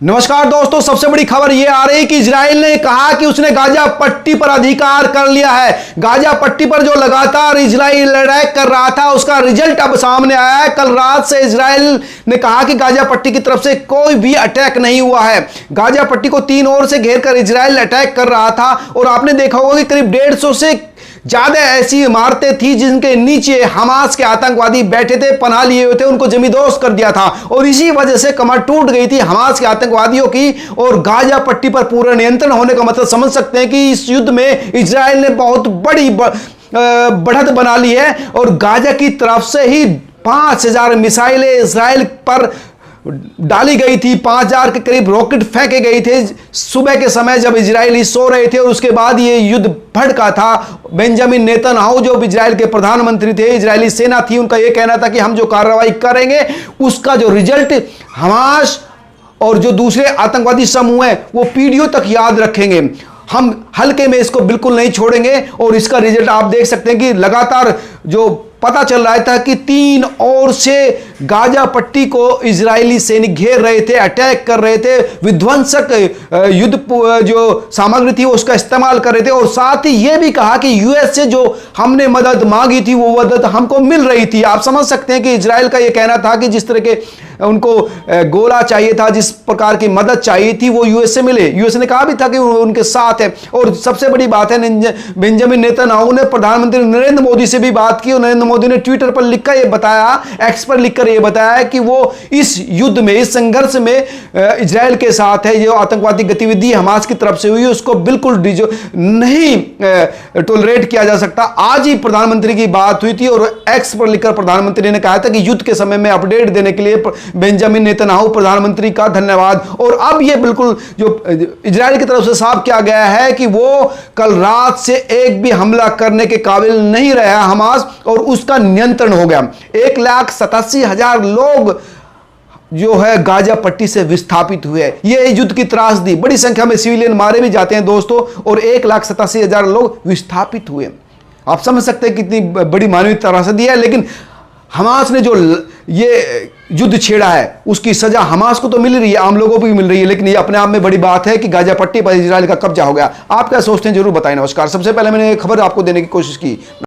नमस्कार दोस्तों, सबसे बड़ी खबर यह आ रही है कि इजराइल ने कहा कि उसने गाजा पट्टी पर अधिकार कर लिया है। गाजा पट्टी पर जो लगातार इजराइल अटैक कर रहा था उसका रिजल्ट अब सामने आया है। कल रात से इजराइल ने कहा कि गाजा पट्टी की तरफ से कोई भी अटैक नहीं हुआ है। गाजा पट्टी को तीन ओर से घेर कर इजराइल अटैक कर रहा था और आपने देखा होगा कि करीब 150 से ज्यादा ऐसी इमारतें थी जिनके नीचे हमास के आतंकवादी बैठे थे, पनाह लिए हुए थे, उनको जमींदोज कर दिया था और इसी वजह से कमर टूट गई थी हमास के आतंकवादियों की। और गाजा पट्टी पर पूरा नियंत्रण होने का मतलब समझ सकते हैं कि इस युद्ध में इजराइल ने बहुत बड़ी बढ़त बना ली है और गाजा की तरफ से ही 5000 मिसाइलें इजराइल पर डाली गई थी। 5000 के करीब रॉकेट फेंके गए थे सुबह के समय जब इजरायली सो रहे थे और उसके बाद ये युद्ध भड़का था। बेंजामिन नेतन्याहू जो इजराइल के प्रधानमंत्री थे, इजरायली सेना थी, उनका यह कहना था कि हम जो कार्रवाई करेंगे उसका जो रिजल्ट हमास और जो दूसरे आतंकवादी समूह हैं वो पीढ़ियों तक याद रखेंगे। हम हल्के में इसको बिल्कुल नहीं छोड़ेंगे और इसका रिजल्ट आप देख सकते हैं कि लगातार जो पता चल रहा था कि तीन ओर से गाजा पट्टी को इजरायली सैनिक घेर रहे थे, अटैक कर रहे थे, विध्वंसक युद्ध जो सामग्री थी उसका इस्तेमाल कर रहे थे और साथ ही यह भी कहा कि यूएस से जो हमने मदद मांगी थी वो मदद हमको मिल रही थी। आप समझ सकते हैं कि इजराइल का यह कहना था कि जिस तरह के उनको गोला चाहिए था, जिस प्रकार की मदद चाहिए थी वो यूएस से मिले। यूएस ने कहा भी था कि उनके साथ है। और सबसे बड़ी बात है, बेंजामिन नेतन्याहू ने प्रधानमंत्री नरेंद्र मोदी से भी बात की और नरेंद्र मोदी ने ट्विटर पर लिखकर यह बताया, एक्स पर लिखकर यह बताया कि वो इस युद्ध में, इस संघर्ष में इजराइल के साथ है। जो आतंकवादी गतिविधि हमास की तरफ से हुई है उसको बिल्कुल नहीं टॉलरेट किया जा सकता। आज ही प्रधानमंत्री की बात हुई थी और एक्स पर लिखकर प्रधानमंत्री ने कहा था कि युद्ध के समय में अपडेट देने के लिए बेंजामिन नेतन्याहू प्रधानमंत्री का धन्यवाद। और अब यह बिल्कुल जो इजराइल की तरफ से साफ किया गया है कि वो कल रात से एक भी हमला करने के काबिल नहीं रहा हमास और उसका नियंत्रण हो गया। 1,87,000 लोग जो है गाजा पट्टी से विस्थापित हुए। यह युद्ध की त्रासदी, बड़ी संख्या में सिविलियन मारे भी जाते हैं दोस्तों और 1,87,000 लोग विस्थापित हुए। आप समझ सकते हैं कितनी बड़ी मानवीय त्रासदी है। लेकिन हमास ने जो ये युद्ध छेड़ा है उसकी सजा हमास को तो मिल रही है, आम लोगों को भी मिल रही है, लेकिन ये अपने आप में बड़ी बात है कि गाजा पट्टी पर इजराइल का कब्जा हो गया। आप क्या सोचते हैं जरूर बताएं। नमस्कार, सबसे पहले मैंने खबर आपको देने की कोशिश की।